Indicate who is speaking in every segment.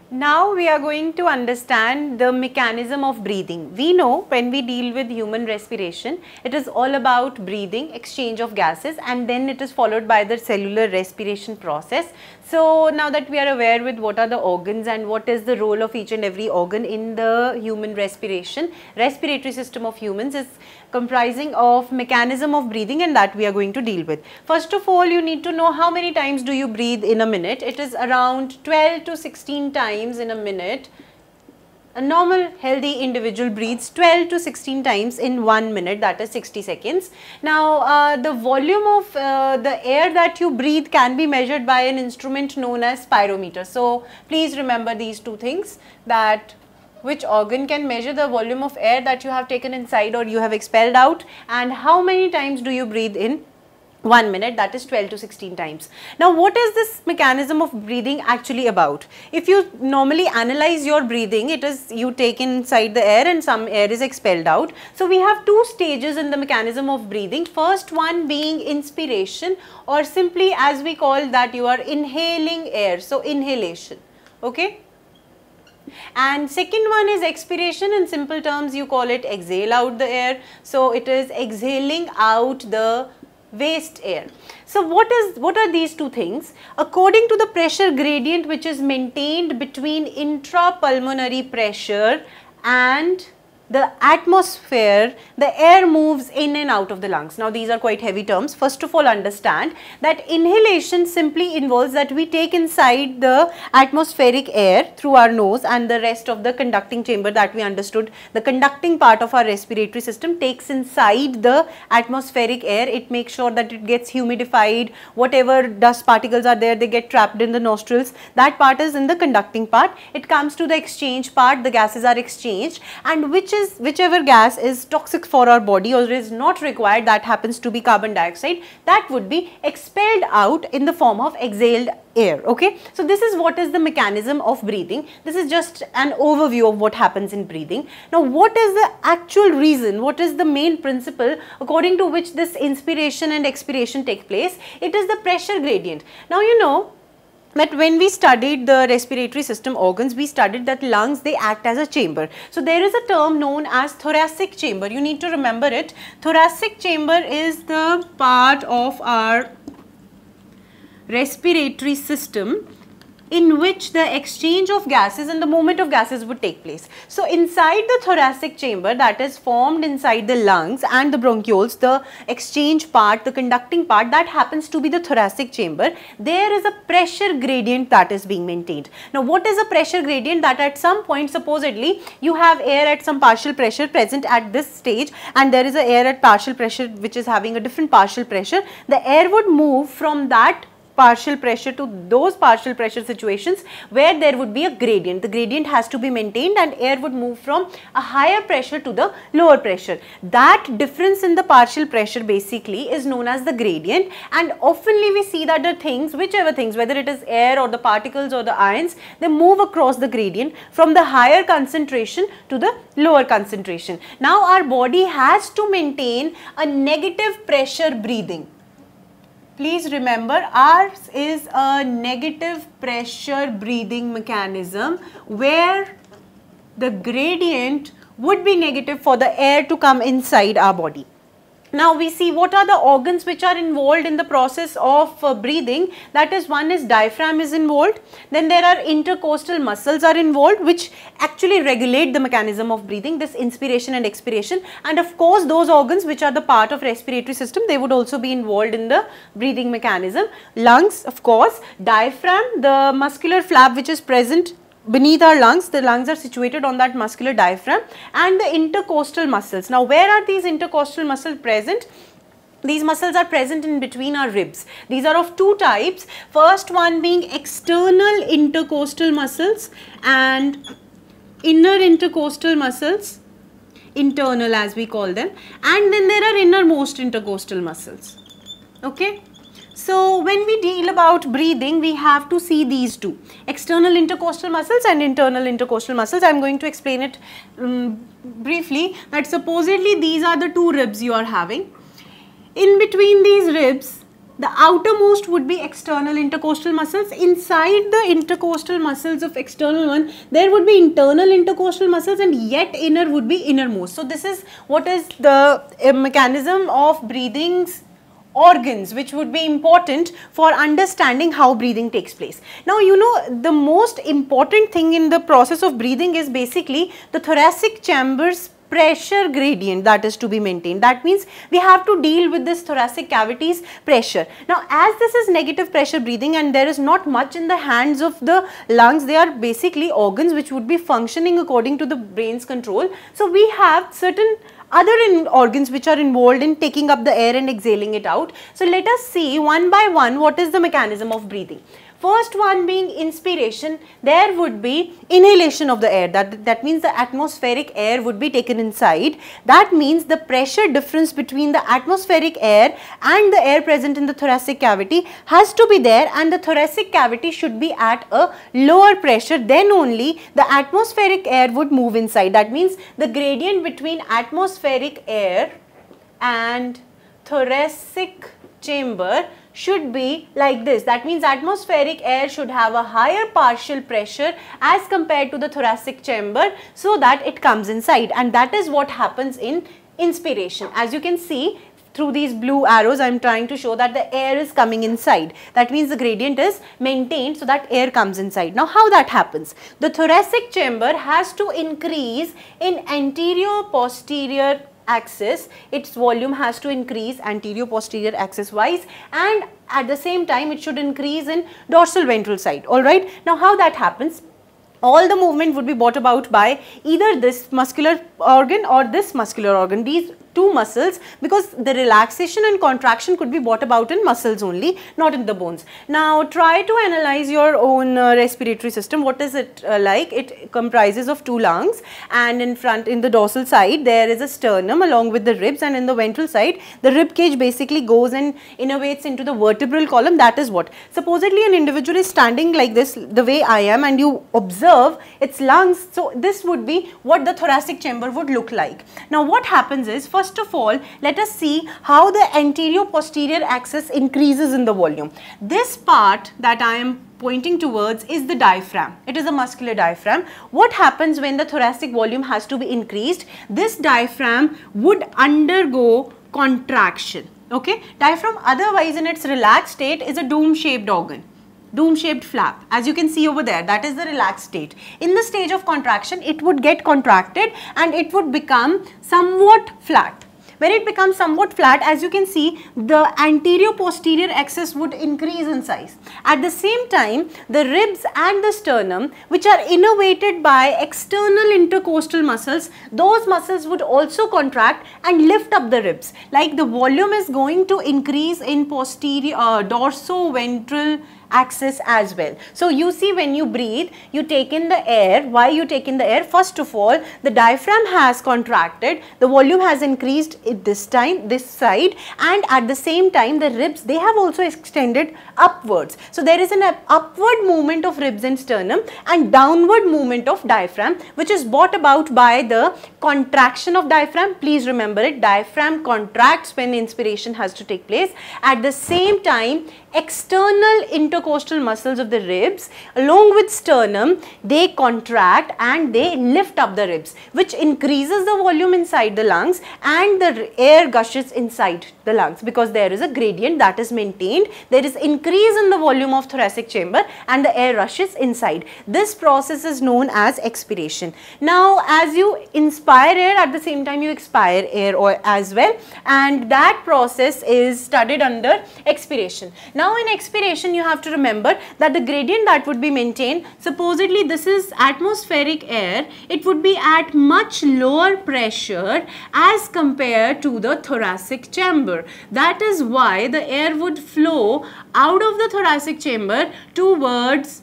Speaker 1: Now we are going to understand the mechanism of breathing. We know when we deal with human respiration, it is all about breathing, exchange of gases, and then it is followed by the cellular respiration process. So now that we are aware with what are the organs and what is the role of each and every organ in the human respiration, respiratory system of humans is comprising of mechanism of breathing, and that we are going to deal with. First of all, you need to know how many times do you breathe in a minute. It is around 12 to 16 times in a minute. A normal healthy individual breathes 12 to 16 times in 1 minute, that is 60 seconds. Now the volume of the air that you breathe can be measured by an instrument known as spirometer. So please remember these two things, that which organ can measure the volume of air that you have taken inside or you have expelled out, and how many times do you breathe in 1 minute, that is 12 to 16 times. Now what is this mechanism of breathing actually about? If you normally analyze your breathing, it is you take inside the air and some air is expelled out. So we have two stages in the mechanism of breathing. First one being inspiration, or simply as we call that you are inhaling air, so inhalation, okay. And second one is expiration. In simple terms you call it exhale out the air, so it is exhaling out the waste air. So what are these two things? According to the pressure gradient which is maintained between intrapulmonary pressure and the atmosphere, the air moves in and out of the lungs. Now these are quite heavy terms. First of all, understand that inhalation simply involves that we take inside the atmospheric air through our nose, and the rest of the conducting chamber that we understood, the conducting part of our respiratory system takes inside the atmospheric air. It makes sure that it gets humidified, whatever dust particles are there, they get trapped in the nostrils. That part is in the conducting part. It comes to the exchange part, the gases are exchanged, and whichever gas is toxic for our body or is not required, that happens to be carbon dioxide, that would be expelled out in the form of exhaled air, okay. So this is what is the mechanism of breathing. This is just an overview of what happens in breathing. Now what is the actual reason, what is the main principle according to which this inspiration and expiration take place? It is the pressure gradient. Now you know that when we studied the respiratory system organs, we studied that lungs, they act as a chamber. So there is a term known as thoracic chamber. You need to remember it. Thoracic chamber is the part of our respiratory system in which the exchange of gases and the movement of gases would take place. So inside the thoracic chamber, that is formed inside the lungs and the bronchioles, the exchange part, the conducting part, that happens to be the thoracic chamber. There is a pressure gradient that is being maintained. Now what is a pressure gradient? That at some point supposedly you have air at some partial pressure present at this stage, and there is a air at partial pressure which is having a different partial pressure. The air would move from that partial pressure to those partial pressure situations where there would be a gradient. The gradient has to be maintained and air would move from a higher pressure to the lower pressure. That difference in the partial pressure basically is known as the gradient, and oftenly we see that the things, whichever things, whether it is air or the particles or the ions, they move across the gradient from the higher concentration to the lower concentration. Now our body has to maintain a negative pressure breathing. Please remember, ours is a negative pressure breathing mechanism where the gradient would be negative for the air to come inside our body. Now we see what are the organs which are involved in the process of breathing. That is, one is diaphragm is involved, then there are intercostal muscles are involved which actually regulate the mechanism of breathing, this inspiration and expiration, and of course those organs which are the part of respiratory system, they would also be involved in the breathing mechanism. Lungs, of course, diaphragm, the muscular flap which is present beneath our lungs, the lungs are situated on that muscular diaphragm, and the intercostal muscles. Now where are these intercostal muscles present? These muscles are present in between our ribs. These are of two types. First one being external intercostal muscles and inner intercostal muscles, internal as we call them, and then there are innermost intercostal muscles, okay. So when we deal about breathing, we have to see these two, external intercostal muscles and internal intercostal muscles. I am going to explain it briefly, that supposedly these are the two ribs you are having. In between these ribs, the outermost would be external intercostal muscles. Inside the intercostal muscles of external one, there would be internal intercostal muscles, and yet inner would be innermost. So this is what is the mechanism of breathing's organs, which would be important for understanding how breathing takes place. Now, you know, the most important thing in the process of breathing is basically the thoracic chamber's pressure gradient that is to be maintained. That means we have to deal with this thoracic cavity's pressure. Now, as this is negative pressure breathing and there is not much in the hands of the lungs, they are basically organs which would be functioning according to the brain's control. So, we have certain other organs which are involved in taking up the air and exhaling it out. So, let us see one by one what is the mechanism of breathing. First one being inspiration, there would be inhalation of the air, that means the atmospheric air would be taken inside. That means the pressure difference between the atmospheric air and the air present in the thoracic cavity has to be there, and the thoracic cavity should be at a lower pressure, then only the atmospheric air would move inside. That means the gradient between atmospheric air and thoracic chamber should be like this. That means atmospheric air should have a higher partial pressure as compared to the thoracic chamber, so that it comes inside, and that is what happens in inspiration. As you can see through these blue arrows, I am trying to show that the air is coming inside. That means the gradient is maintained so that air comes inside. Now, how that happens? The thoracic chamber has to increase in anterior posterior axis, its volume has to increase anterior posterior axis wise, and at the same time it should increase in dorsal ventral side. Alright, now how that happens? All the movement would be brought about by either this muscular organ or this muscular organ, these two muscles, because the relaxation and contraction could be brought about in muscles only, not in the bones. Now, try to analyze your own respiratory system. What is it like? It comprises of two lungs, and in front, in the dorsal side, there is a sternum along with the ribs, and in the ventral side, the rib cage basically goes and innervates into the vertebral column. That is what. Supposedly, an individual is standing like this, the way I am, and you observe its lungs. So, this would be what the thoracic chamber would look like. Now, what happens is, first of all, let us see how the anterior posterior axis increases in the volume. This part that I am pointing towards is the diaphragm. It is a muscular diaphragm. What happens when the thoracic volume has to be increased? This diaphragm would undergo contraction. Okay, diaphragm otherwise in its relaxed state is a dome-shaped organ. Dome-shaped flap, as you can see over there, that is the relaxed state. In the stage of contraction, it would get contracted and it would become somewhat flat. When it becomes somewhat flat, as you can see, the anterior posterior axis would increase in size. At the same time, the ribs and the sternum, which are innervated by external intercostal muscles, those muscles would also contract and lift up the ribs. Like the volume is going to increase in posterior dorsoventral axis as well. So, you see, when you breathe, you take in the air. Why you take in the air? First of all, the diaphragm has contracted, the volume has increased at this time, this side, and at the same time the ribs, they have also extended upwards. So, there is an upward movement of ribs and sternum and downward movement of diaphragm, which is brought about by the contraction of diaphragm. Please remember it, diaphragm contracts when inspiration has to take place. At the same time, external intercostal muscles of the ribs along with sternum, they contract and they lift up the ribs, which increases the volume inside the lungs, and the air gushes inside the lungs because there is a gradient that is maintained. There is increase in the volume of thoracic chamber and the air rushes inside. This process is known as expiration. Now, as you inspire air, at the same time you expire air as well, and that process is studied under expiration. Now, in expiration, you have to remember that the gradient that would be maintained, supposedly this is atmospheric air, it would be at much lower pressure as compared to the thoracic chamber. That is why the air would flow out of the thoracic chamber towards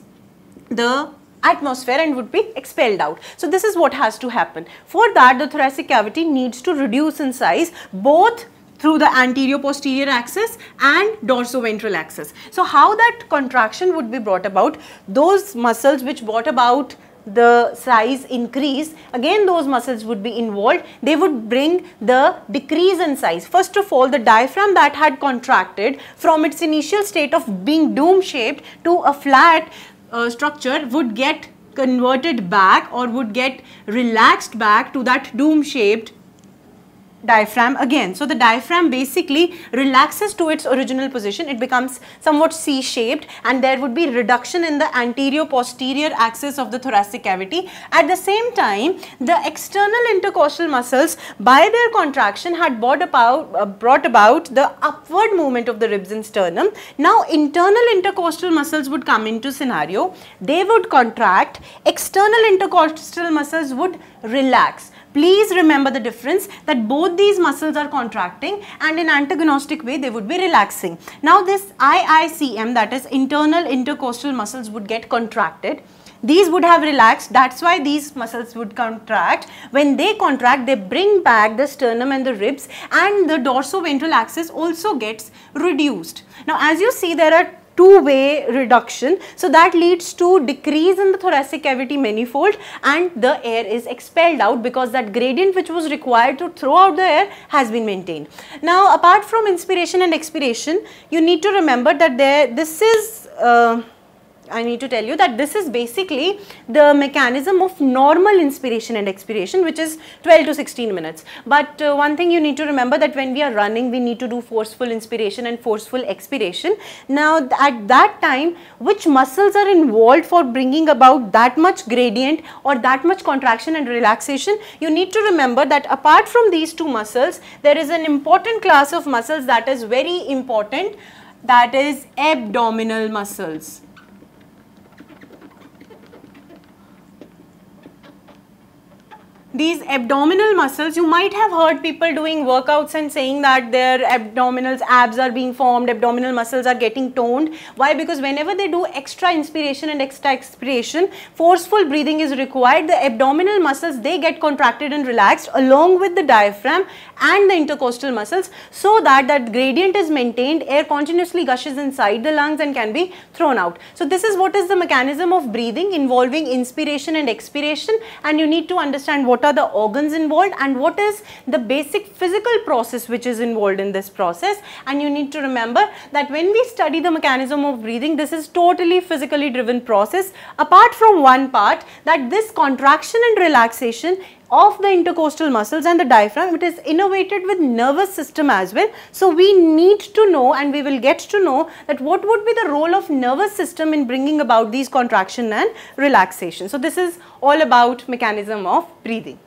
Speaker 1: the atmosphere and would be expelled out. So, this is what has to happen. For that, the thoracic cavity needs to reduce in size both through the anterior posterior axis and dorsoventral axis. So, how that contraction would be brought about? Those muscles which brought about the size increase, again those muscles would be involved. They would bring the decrease in size. First of all, the diaphragm that had contracted from its initial state of being dome shaped to a flat structure would get converted back or would get relaxed back to that dome shaped diaphragm again. So the diaphragm basically relaxes to its original position. It becomes somewhat C-shaped, and there would be reduction in the anterior posterior axis of the thoracic cavity. At the same time, the external intercostal muscles by their contraction had brought about the upward movement of the ribs and sternum. Now internal intercostal muscles would come into scenario. They would contract, external intercostal muscles would relax. Please remember the difference, that both these muscles are contracting and in antagonistic way they would be relaxing. Now this IICM, that is internal intercostal muscles, would get contracted. These would have relaxed, that's why these muscles would contract. When they contract, they bring back the sternum and the ribs, and the dorsoventral axis also gets reduced. Now as you see, there are two-way reduction, so that leads to decrease in the thoracic cavity manifold, and the air is expelled out because that gradient which was required to throw out the air has been maintained. Now apart from inspiration and expiration, you need to remember that I need to tell you that this is basically the mechanism of normal inspiration and expiration, which is 12 to 16 minutes. But one thing you need to remember, that when we are running, we need to do forceful inspiration and forceful expiration. Now at that time, which muscles are involved for bringing about that much gradient or that much contraction and relaxation? You need to remember that apart from these two muscles, there is an important class of muscles that is very important, that is abdominal muscles. These abdominal muscles, you might have heard people doing workouts and saying that their abs are being formed, abdominal muscles are getting toned. Why? Because whenever they do extra inspiration and extra expiration, forceful breathing is required. The abdominal muscles, they get contracted and relaxed along with the diaphragm and the intercostal muscles, so that that gradient is maintained, air continuously gushes inside the lungs and can be thrown out. So this is what is the mechanism of breathing involving inspiration and expiration, and you need to understand what are the organs involved and what is the basic physical process which is involved in this process. And you need to remember that when we study the mechanism of breathing, this is totally physically driven process, apart from one part, that this contraction and relaxation of the intercostal muscles and the diaphragm, it is innervated with nervous system as well. So we need to know, and we will get to know, that what would be the role of nervous system in bringing about these contraction and relaxation. So this is all about mechanism of breathing.